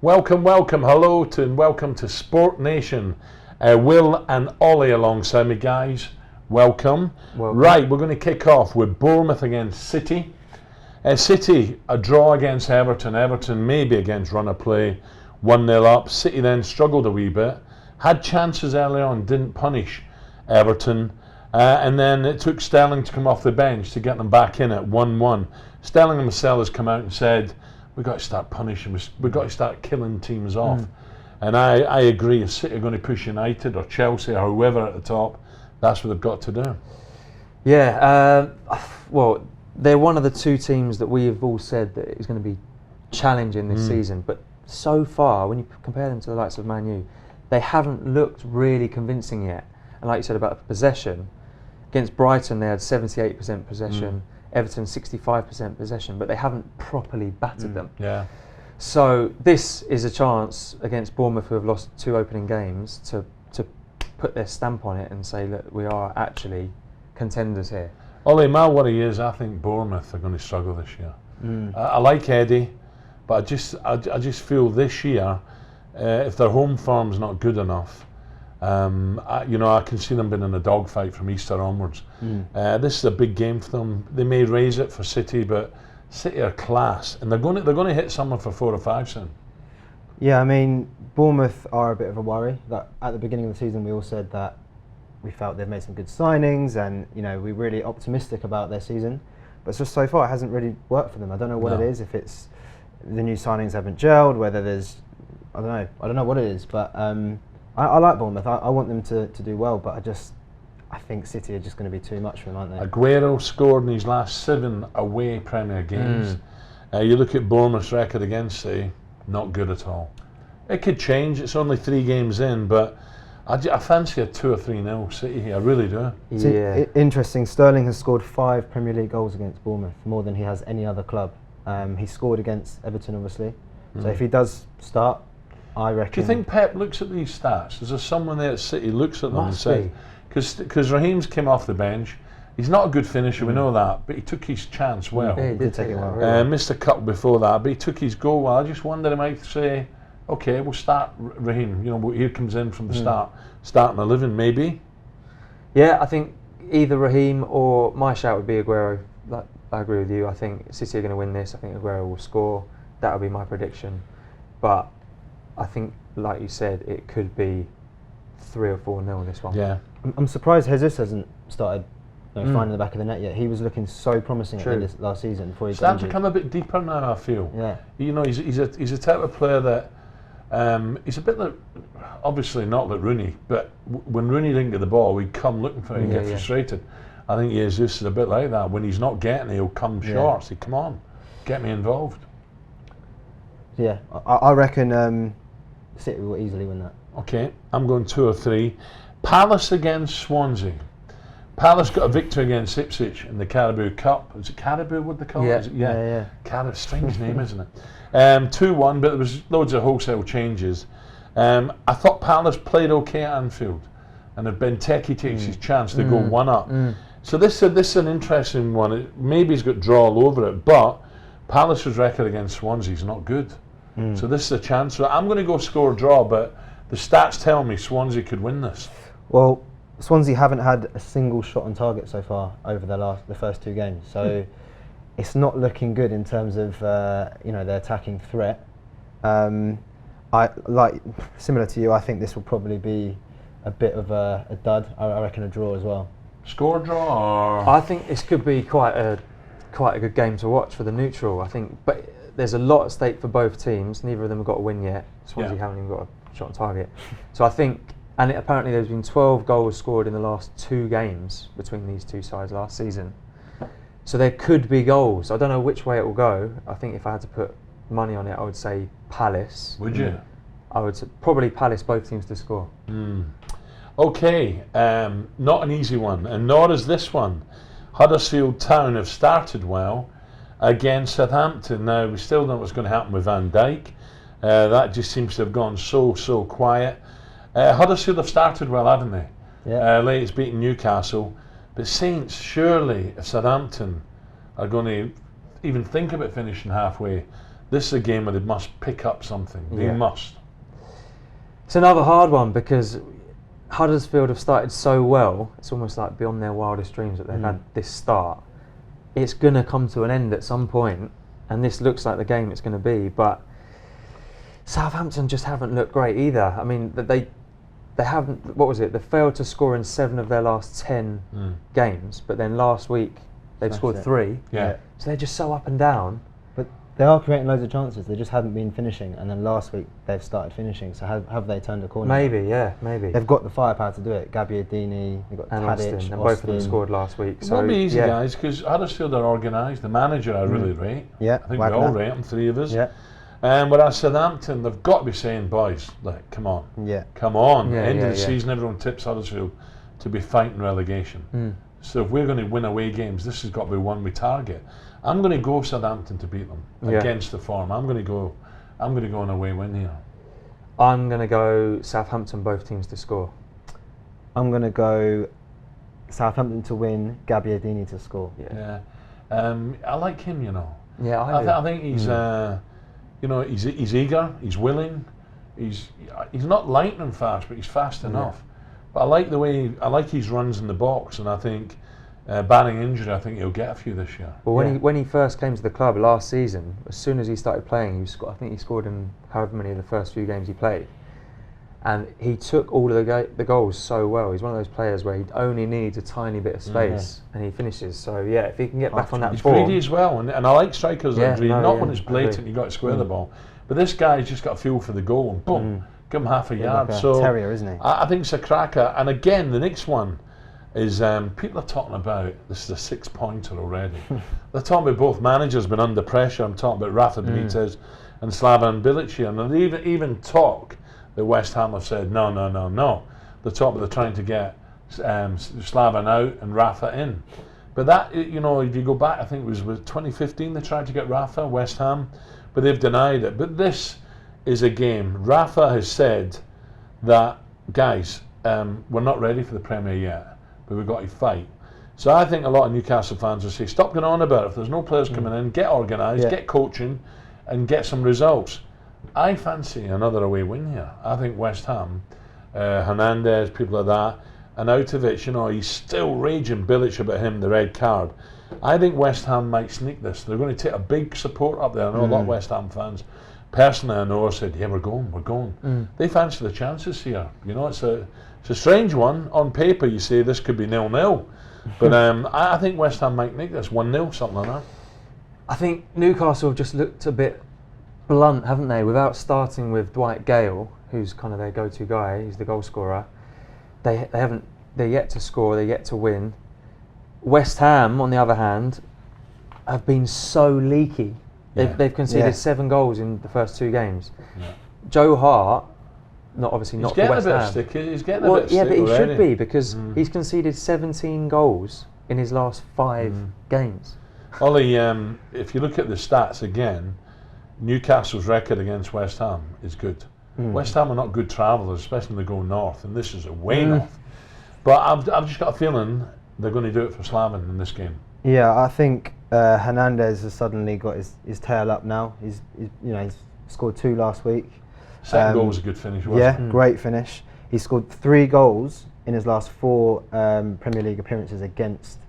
Welcome, hello to and welcome to SportNation. Will and Ollie alongside me, guys. Welcome. Right, we're going to kick off with Bournemouth against City. City, a draw against Everton. Everton maybe against run of play, 1-0 up. City then struggled a wee bit, had chances early on, didn't punish Everton. And then it took Sterling to come off the bench to get them back in at 1-1. Sterling himself has come out and said, we've got to start punishing, we've got to start killing teams off. And I agree, if City are going to push United or Chelsea or whoever at the top, that's what they've got to do. Yeah, well, they're one of the two teams that we have all said that is going to be challenging this season. But so far, when you compare them to the likes of Man U, they haven't looked really convincing yet. And like you said about possession, against Brighton they had 78% possession. Everton 65% possession, but they haven't properly battered them. Yeah. So this is a chance against Bournemouth, who have lost 2 opening games, to put their stamp on it and say, look, we are actually contenders here. Ollie, my worry is I think Bournemouth are going to struggle this year. I like Eddie, but I just feel this year, if their home form's not good enough, I can see them being in a dogfight from Easter onwards. This is a big game for them. They may raise it for City, but City are class, and they're going to hit someone for 4 or 5 soon. Yeah, I mean, Bournemouth are a bit of a worry. That at the beginning of the season, we all said that we felt they've made some good signings, and we're really optimistic about their season. But just so far, it hasn't really worked for them. I don't know what it is. If it's the new signings haven't gelled, whether there's, I don't know what it is. But I like Bournemouth. I want them to do well, but I think City are just going to be too much for them, aren't they? Aguero scored in his last 7 away Premier games. You look at Bournemouth's record against City, not good at all. It could change. It's only 3 games in, but I fancy a 2 or 3-0 City here. I really do. Yeah. Interesting. Sterling has scored 5 Premier League goals against Bournemouth, more than he has any other club. He scored against Everton, obviously. So if he does start, I reckon. Do you think Pep looks at these stats? Is there someone there at City looks at them and says, because Raheem's came off the bench, he's not a good finisher, we know that, but he took his chance well. Yeah, he did take it well. Missed a couple before that, but he took his goal well. I just wonder, he might say, okay, we'll start Raheem. Here comes in from the start, starting 11 maybe. Yeah, I think either Raheem or my shout would be Aguero. I agree with you. I think City are going to win this. I think Aguero will score. That would be my prediction. But I think, like you said, it could be 3 or 4-0 this one. Yeah. I'm surprised Jesus hasn't started finding the back of the net yet. He was looking so promising at the end of last season before he got starting injured. to come a bit deeper now, I feel. Yeah. He's a type of player that he's a bit like, obviously not like Rooney, but when Rooney didn't get the ball, he'd come looking for it and get frustrated. I think Jesus is a bit like that. When he's not getting it, he'll come short. Say, come on, get me involved. Yeah, I reckon City will easily win that. Okay, I'm going 2 or 3. Palace against Swansea. Palace got a victory against Ipswich in the Carabao Cup. Is it Carabao, what they call it? Yeah. Carabao, strange name, isn't it? 2-1, but there was loads of wholesale changes. I thought Palace played okay at Anfield, and if Benteke takes his chance, they go 1 up. So this is an interesting one. Maybe he's got draw all over it, but Palace's record against Swansea is not good. So this is a chance. So I'm going to go score draw, but the stats tell me Swansea could win this. Well, Swansea haven't had a single shot on target so far over the first 2 games. So it's not looking good in terms of their attacking threat. I like, similar to you, I think this will probably be a bit of a dud. I reckon a draw as well. Score draw? Or? I think this could be quite a good game to watch for the neutral. I think, but there's a lot at stake for both teams. Neither of them have got a win yet. Swansea haven't even got a shot on target. So I think, and apparently there's been 12 goals scored in the last 2 games between these 2 sides last season. So there could be goals. I don't know which way it will go. I think if I had to put money on it, I would say Palace. Would you? I would say probably Palace, both teams to score. Okay, not an easy one, and nor is this one. Huddersfield Town have started well against Southampton. Now, we still don't know what's going to happen with Van Dijk. That just seems to have gone so quiet. Huddersfield have started well, haven't they? Yeah. Lately it's beaten Newcastle. But Saints, surely, if Southampton are going to even think about finishing halfway, this is a game where they must pick up something. They must. It's another hard one because Huddersfield have started so well. It's almost like beyond their wildest dreams that they've had this start. It's going to come to an end at some point, and this looks like the game it's going to be. But Southampton just haven't looked great either. I mean, they haven't. What was it? They failed to score in 7 of their last 10 games, but then last week they've scored 3. Yeah. So they're just so up and down. But they are creating loads of chances. They just haven't been finishing, and then last week they've started finishing. So have they turned a corner? Maybe, yeah, maybe. They've got the firepower to do it. Gabbiadini, they've got And Tadic, Austin, and both of them scored last week. It So won't be easy, guys, because Huddersfield are organised. The manager I really rate. Yeah, I think we all rate him, 3 of us. Yeah. Whereas Southampton, they've got to be saying, boys, like, come on. Yeah. Come on. Yeah, End of the season, everyone tips Huddersfield to be fighting relegation. So if we're going to win away games, this has got to be one we target. I'm going to go Southampton to beat them against the form. I'm going to go an away win here. I'm going to go Southampton, both teams to score. I'm going to go Southampton to win, Gabbiadini to score. Yeah. I like him, you know. Yeah, I think he's, he's eager, he's willing, he's not lightning fast, but he's fast enough. But I like his runs in the box, and I think, barring injury, I think he'll get a few this year. Well, when he first came to the club last season, as soon as he started playing, I think he scored in however many of the first few games he played, and he took all of the goals so well. He's one of those players where he only needs a tiny bit of space and he finishes. So yeah, if he can get back on that form. He's greedy as well, and I like strikers that are greedy, not when it's blatant, you've got to square the ball. But this guy's just got a feel for the goal, and boom, give him half a yard. Like a so terrier, isn't he? I think it's a cracker. And again, the next one is people are talking about, this is a 6-pointer already. They're talking about both managers been under pressure. I'm talking about Rafa Benitez and Slaven Bilic here, and they even talk that West Ham have said no. They're trying to get Slaven out and Rafa in. But that, if you go back, I think it was 2015 they tried to get Rafa, West Ham, but they've denied it. But this is a game. Rafa has said that, guys, we're not ready for the Premier yet, but we've got to fight. So I think a lot of Newcastle fans will say, stop going on about it. If there's no players coming in, get organised, get coaching, and get some results. I fancy another away win here. I think West Ham, Hernandez, people like that, and Arnautovic, he's still raging Bilic about him, the red card. I think West Ham might sneak this. They're going to take a big support up there. I know a lot of West Ham fans, personally I know, said, yeah, we're going. They fancy the chances here. It's a strange one. On paper you say this could be 0-0, but I think West Ham might make this 1-0, something like that. I think Newcastle have just looked a bit blunt, haven't they? Without starting with Dwight Gale, who's kind of their go-to guy, he's the goal scorer. They're yet to score, they're yet to win. West Ham, on the other hand, have been so leaky. They've conceded 7 goals in the first 2 games. Yeah. Joe Hart, not for West Ham. He's getting a bit stick, but he should be, because he's conceded 17 goals in his last 5 games. Ollie, if you look at the stats again, Newcastle's record against West Ham is good. West Ham are not good travellers, especially when they go north, and this is a way north. But I've just got a feeling they're going to do it for Slaven in this game. Yeah, I think Hernandez has suddenly got his tail up now. He's scored 2 last week. Second goal was a good finish, wasn't it? Great finish. He scored 3 goals in his last 4 Premier League appearances against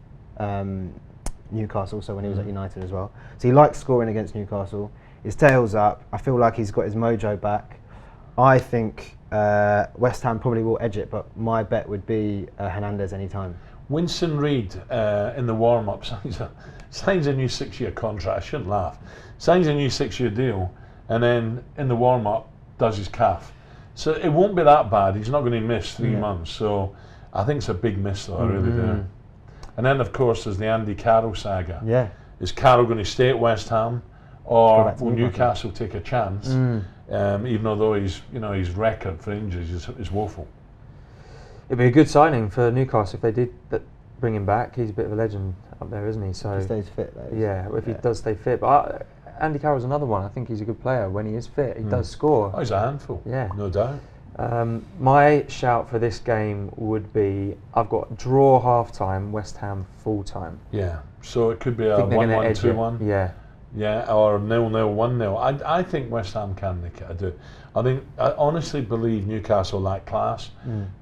Newcastle, so when he was at United as well. So he likes scoring against Newcastle. His tail's up. I feel like he's got his mojo back. I think West Ham probably will edge it, but my bet would be Hernandez anytime. Winston Reid in the warm-up signs a new 6-year contract. I shouldn't laugh. Signs a new 6-year deal, and then in the warm-up does his calf. So it won't be that bad. He's not going to miss 3 months. So I think it's a big miss, though. I really do. And then, of course, there's the Andy Carroll saga. Yeah. Is Carroll going to stay at West Ham, or will Newcastle take a chance? Even though his record for injuries is woeful. It'd be a good signing for Newcastle if they did bring him back. He's a bit of a legend up there, isn't he? So he stays fit, though. Yeah, if he does stay fit. But Andy Carroll's another one. I think he's a good player when he is fit. He does score. Oh, he's a handful. Yeah, no doubt. My shout for this game would be, I've got draw half time, West Ham full time. Yeah, so it could be a 1-1, 2-1. Yeah. Yeah, or 0-0, 1-0. I think West Ham can nick it. I do. I honestly believe Newcastle lack class.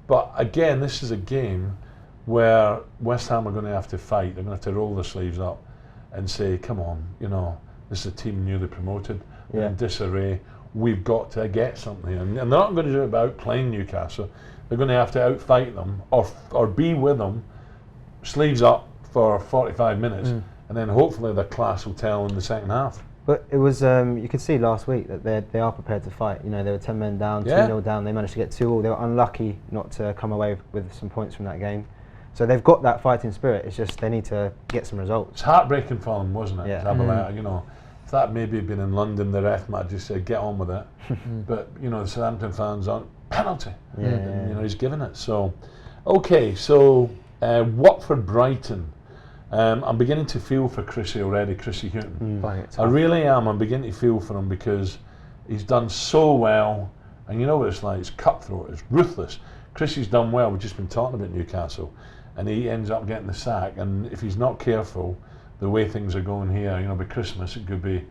But again, this is a game where West Ham are going to have to fight. They're going to have to roll their sleeves up and say, come on, this is a team newly promoted. They're in disarray. We've got to get something. And they're not going to do it by outplaying Newcastle. They're going to have to outfight them or be with them, sleeves up for 45 minutes, and then hopefully the class will tell in the second half. But it was, you could see last week that they are prepared to fight. They were 10 men down, 2-0 down. They managed to get 2-2. They were unlucky not to come away with some points from that game. So they've got that fighting spirit. It's just they need to get some results. It's heartbreaking for them, wasn't it? Yeah. If that maybe had been in London, the ref might just say, get on with it. But, the Southampton fans aren't, penalty. He's given it. So, okay, so Watford Brighton. I'm beginning to feel for Chrissy Hughton. I really am. I'm beginning to feel for him because he's done so well. And you know what it's like? It's cutthroat. It's ruthless. Chrissy's done well. We've just been talking about Newcastle. And he ends up getting the sack. And if he's not careful, the way things are going here, by Christmas, it could be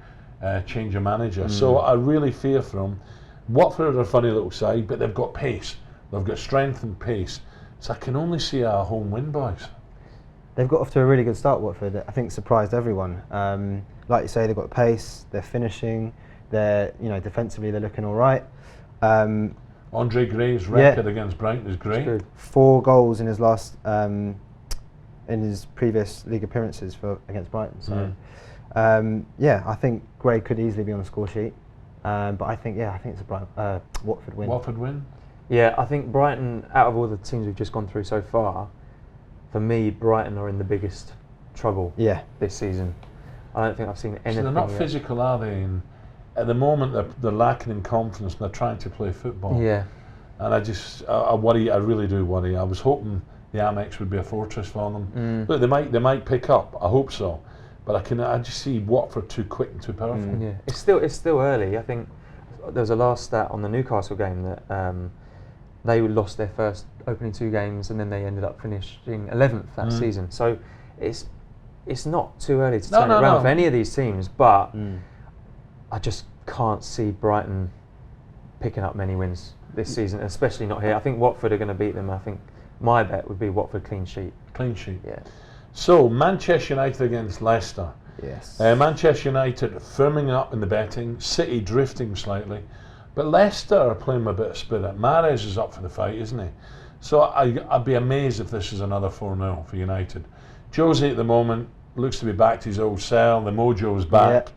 change of manager. So I really fear for him. Watford are a funny little side, but they've got pace. They've got strength and pace. So I can only see a home win, boys. They've got off to a really good start, Watford. I think surprised everyone. Like you say, they've got pace, they're finishing, they're defensively they're looking all right. Andre Gray's record against Brighton is great. 4 goals in his last in his previous league appearances against Brighton. So I think Gray could easily be on the score sheet. But I think it's a Watford win. Watford win? Yeah, I think Brighton, out of all the teams we've just gone through so far, for me, Brighton are in the biggest trouble this season. I don't think I've seen anything. So they're not physical, are they? And at the moment, they're lacking in confidence and they're trying to play football. Yeah. And I worry, I really do worry. I was hoping the Amex would be a fortress for them. Look, they might pick up, I hope so. But I just see Watford too quick and too powerful. Yeah, it's still early. I think there was a last stat on the Newcastle game that they lost their first opening 2 games and then they ended up finishing 11th that season. So it's not too early to turn it around for any of these teams. But I just can't see Brighton picking up many wins this season, especially not here. I think Watford are going to beat them. I think my bet would be Watford clean sheet. Clean sheet. Yeah. So, Manchester United against Leicester. Yes. Manchester United firming up in the betting, City drifting slightly, but Leicester are playing with a bit of spirit. Mahrez is up for the fight, isn't he? So I'd be amazed if this is another 4-0 for United. Jose at the moment looks to be back to his old cell, the mojo's back.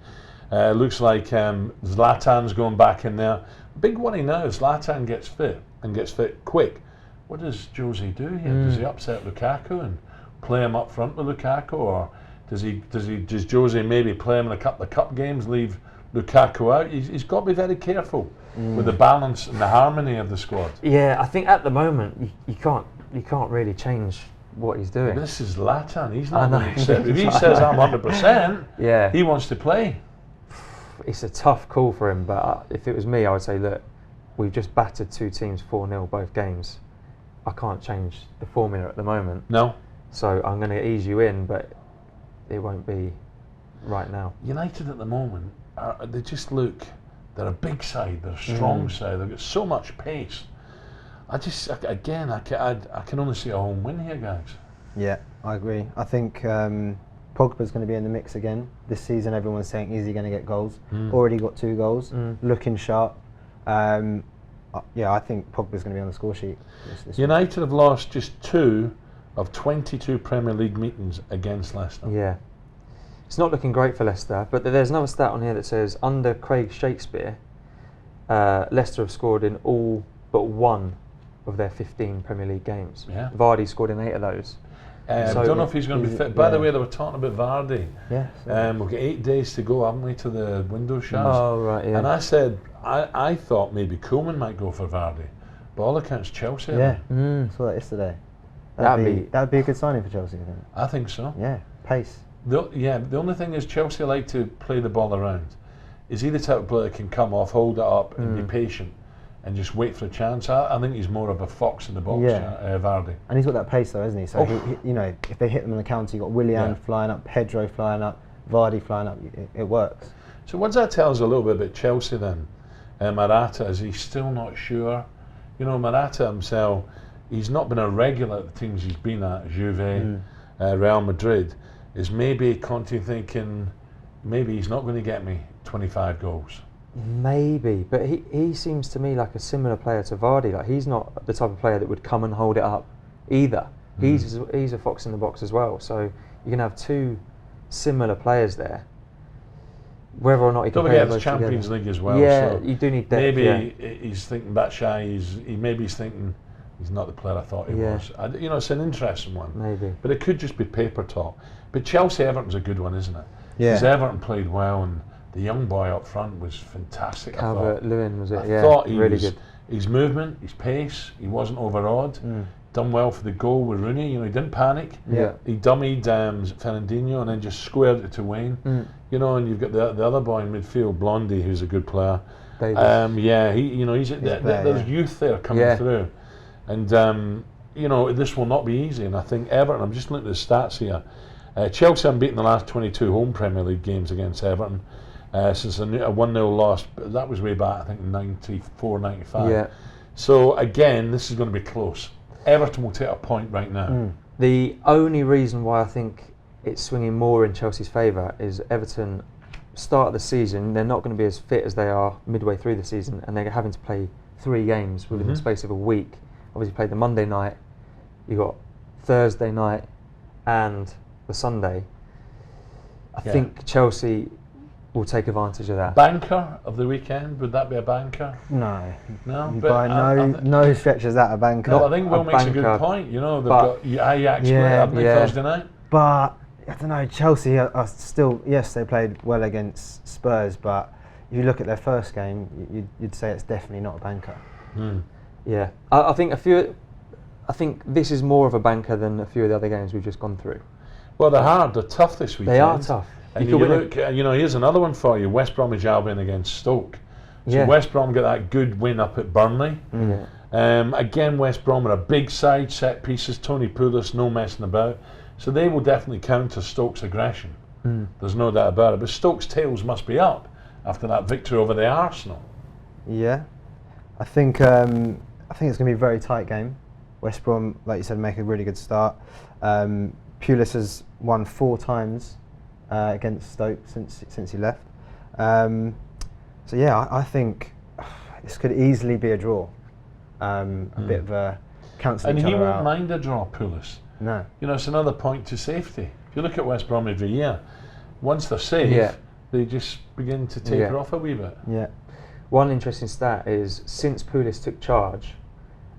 Looks like Zlatan's going back in there. Big worry now, Zlatan gets fit and gets fit quick. What does Jose do here? Does he upset Lukaku and play him up front with Lukaku, or does Jose maybe play him in a couple of cup games, leave Lukaku out? He's got to be very careful with the balance and the harmony of the squad. Yeah, I think at the moment you can't really change what he's doing. But this is Zlatan. He's not going to accept. If he says I'm 100%, he wants to play. It's a tough call for him, but if it was me, I would say, look, we've just battered 2 teams 4-0 both games. I can't change the formula at the moment. No. So I'm going to ease you in, but it won't be right now. United at the moment, they just look, they're a big side, they're a strong side, they've got so much pace. I can only see a home win here, guys. Yeah, I agree. I think Pogba's going to be in the mix again. This season everyone's saying, is he going to get goals? Already got 2 goals, looking sharp. I think Pogba's going to be on the score sheet. This United have lost just 2 of 22 Premier League meetings against Leicester. Yeah. It's not looking great for Leicester, but there's another stat on here that says under Craig Shakespeare, Leicester have scored in all but 1 of their 15 Premier League games. Yeah. Vardy scored in 8 of those. I don't know if he's going to be fit. By the way, they were talking about Vardy. Yes. We've got 8 days to go, haven't we, to the window shuts? Oh, right, yeah. And I said, I thought maybe Koeman might go for Vardy. But all accounts Chelsea. Yeah, saw that yesterday. That'd be a good signing for Chelsea, I think. I think so. Yeah, pace. The only thing is Chelsea like to play the ball around. Is he the type of player that can come off, hold it up and be patient and just wait for a chance? I think he's more of a fox in the box, Vardy. And he's got that pace though, isn't he? So he, if they hit them on the counter, you've got Willian flying up, Pedro flying up, Vardy flying up, it works. So what does that tell us a little bit about Chelsea then? Morata, is he still not sure? You know, Morata himself, he's not been a regular at the teams he's been at, Juve, Real Madrid. Is maybe Conte thinking, maybe he's not going to get me 25 goals? Maybe, but he seems to me like a similar player to Vardy. Like, he's not the type of player that would come and hold it up either. He's a fox in the box as well. So you can have two similar players there. Whether or not he can Don't play forget both it's Champions together. League as well. Yeah, so you do need depth. maybe he's thinking Batshuayi. He's thinking he's not the player I thought he was. You know, it's an interesting one. Maybe, but it could just be paper talk. But Chelsea Everton's a good one, isn't it? Yeah. Because Everton played well, and the young boy up front was fantastic. Calvert-Lewin was it? I thought he really was good. His movement, his pace, he wasn't overawed. Done well for the goal with Rooney. You know, he didn't panic. Yeah. He dummied Fernandinho and then just squared it to Wayne. You know, and you've got the other boy in midfield, Blondie, who's a good player. Davis. There's youth there coming through, and you know, this will not be easy. And I think Everton. I'm just looking at the stats here. Chelsea have beaten the last 22 home Premier League games against Everton since a 1-0 loss. That was way back, I think, 94, 95. Yeah. So again, this is going to be close. Everton will take a point right now. The only reason why I think it's swinging more in Chelsea's favour is Everton start of the season, they're not going to be as fit as they are midway through the season, and they're having to play 3 games within the space of a week. Obviously played the Monday night, you got Thursday night and the Sunday. I think Chelsea will take advantage of that. Banker of the weekend, would that be a banker? No. But no stretch is that a banker. No, I think Will makes a good banker, point. You know, they've got Ajax, haven't they, Thursday night? But I don't know, Chelsea are still, yes, they played well against Spurs, but if you look at their first game, you'd say it's definitely not a banker. Yeah, I think this is more of a banker than a few of the other games we've just gone through. Well, they're hard, they're tough this weekend. They are tough. And you look, you know, here's another one for you, West Bromwich Albion against Stoke. So West Brom got that good win up at Burnley. Again, West Brom are a big side, set pieces, Tony Pulis, no messing about. So they will definitely counter Stoke's aggression. There's no doubt about it. But Stoke's tails must be up after that victory over the Arsenal. Yeah, I think it's going to be a very tight game. West Brom, like you said, make a really good start. Pulis has won 4 times against Stoke since he left. So yeah, I think this could easily be a draw. A bit of a cancel each other out. And he won't mind a draw, Pulis. No. You know, it's another point to safety. If you look at West Brom every year, once they're safe, they just begin to taper off a wee bit. Yeah. One interesting stat is since Pulis took charge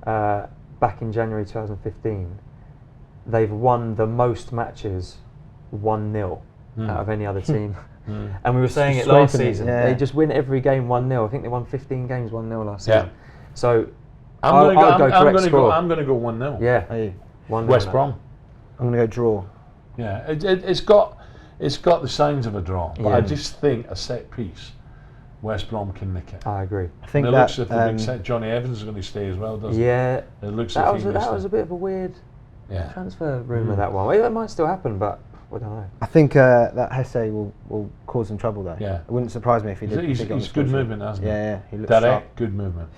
back in January 2015, they've won the most matches 1-0 out of any other team. And we were saying it last season. They just win every game 1-0. I think they won 15 games 1-0 last season. So I'm going to go 1-0. Yeah. 1-0 West Brom. I'm going to go draw. Yeah, it's got the signs of a draw, but I just think a set piece, West Brom can nick it. I agree. I think it looks as if the big set Johnny Evans is going to stay as well, doesn't it? Yeah. It looks that as if that was a bit of a weird transfer rumour, that one. Well, that might still happen, but I don't know. I think that Hesse will cause some trouble though. Yeah. It wouldn't surprise me if he did. He's good movement, hasn't he? Yeah, he looks Direct, sharp. good movement.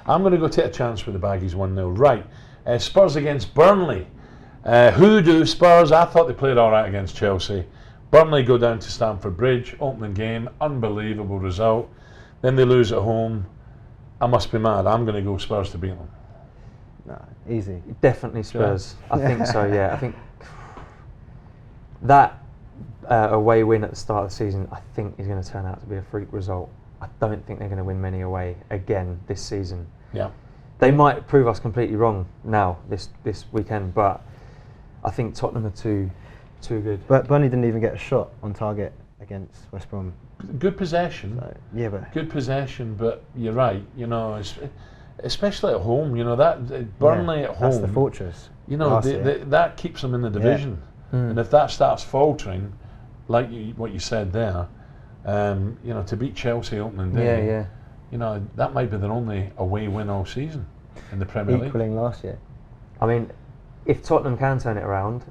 I'm going to go take a chance with the Baggies 1-0. Right, Spurs against Burnley. Hoodoo Spurs, I thought they played alright against Chelsea. Burnley go down to Stamford Bridge, opening game, unbelievable result. Then they lose at home. I must be mad. I'm going to go Spurs to beat them. No, easy. Definitely Spurs. I think so, yeah. I think that away win at the start of the season, I think is going to turn out to be a freak result. I don't think they're going to win many away again this season. Yeah. They might prove us completely wrong now, this weekend, but I think Tottenham are too good. But Burnley didn't even get a shot on target against West Brom. Good possession. So, but good possession, but you're right. You know, especially at home. You know that Burnley at home. That's the fortress. You know that keeps them in the division. And if that starts faltering, like what you said there, you know, to beat Chelsea opening day, you know, that might be their only away win all season in the Premier League. Equaling last year. I mean, if Tottenham can turn it around,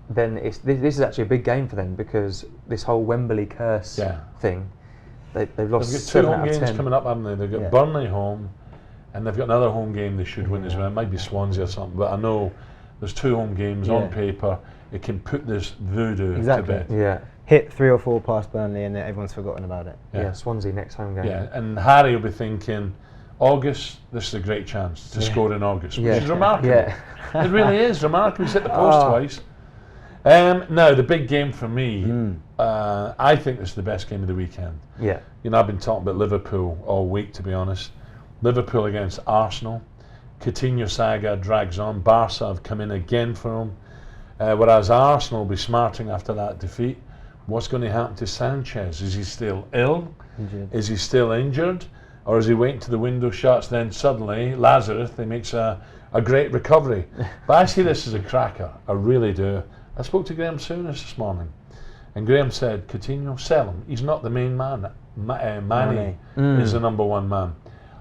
then this is actually a big game for them, because this whole Wembley curse thing, they've lost. They've got 2 7 home out of games 10. coming up, haven't they? They've got Burnley home, and they've got another home game they should win as well. It might be Swansea or something, but I know there's 2 home games on paper. It can put this voodoo to bed. Yeah. Hit 3 or 4 past Burnley and then everyone's forgotten about it. Yeah, Swansea next home game. Yeah, and Harry will be thinking, August, this is a great chance to score in August, which is remarkable. It really is remarkable. He's hit the post twice. Now, the big game for me, I think this is the best game of the weekend. Yeah. You know, I've been talking about Liverpool all week, to be honest. Liverpool against Arsenal. Coutinho saga drags on. Barca have come in again for him. Whereas Arsenal will be smarting after that defeat. What's going to happen to Sanchez? Is he still ill? Injured. Is he still injured? Or is he waiting till the window shuts? Then suddenly, Lazarus, he makes a great recovery. But I see this as a cracker. I really do. I spoke to Graham Souness this morning. And Graham said, Coutinho, sell him. He's not the main man. Mane is the number 1 man.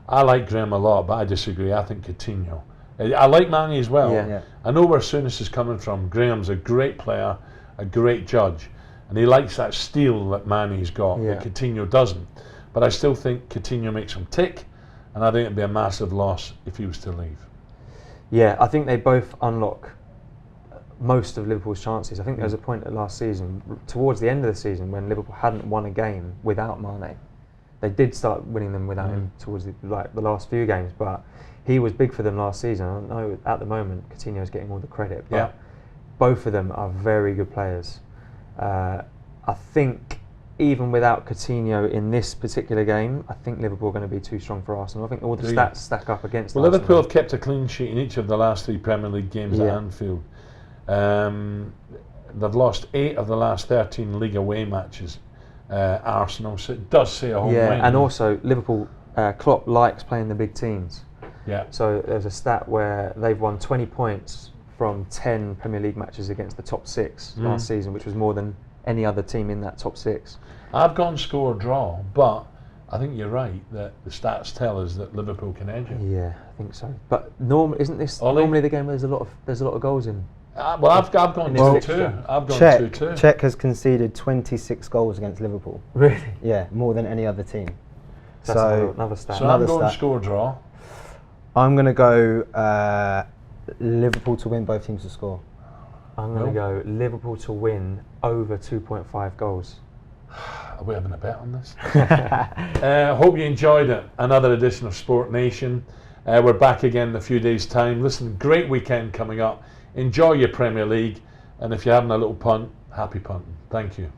I like Graham a lot, but I disagree. I think Coutinho. I like Mane as well. Yeah. I know where Souness is coming from. Graham's a great player, a great judge. And he likes that steel that Mane's got, that Coutinho doesn't. But I still think Coutinho makes him tick, and I think it'd be a massive loss if he was to leave. Yeah, I think they both unlock most of Liverpool's chances. I think there was a point at last season, towards the end of the season, when Liverpool hadn't won a game without Mane. They did start winning them without him towards the last few games, but he was big for them last season. I know at the moment Coutinho's getting all the credit, but both of them are very good players. I think even without Coutinho in this particular game, I think Liverpool are going to be too strong for Arsenal. I think all the stats stack up against Arsenal. Liverpool have kept a clean sheet in each of the last 3 Premier League games at Anfield. They've lost 8 of the last 13 league away matches, Arsenal, so it does say a home win. And also Liverpool, Klopp likes playing the big teams. Yeah. So there's a stat where they've won 20 points from 10 Premier League matches against the top 6 last season, which was more than any other team in that top 6. I've gone score draw, but I think you're right that the stats tell us that Liverpool can edge it. Yeah, I think so. But isn't this Ollie? normally the game where there's a lot of goals in? Well, I've gone 2-2. I've gone 2-2. Czech has conceded 26 goals against Liverpool. Really? Yeah, more than any other team. So another stat. So I'm going score draw. I'm going to go Liverpool to win, both teams to score. I'm going to go Liverpool to win over 2.5 goals. Are we having a bet on this? Hope you enjoyed it. Another edition of Sport Nation. We're back again in a few days' time. Listen, great weekend coming up. Enjoy your Premier League. And if you're having a little punt, happy punting. Thank you.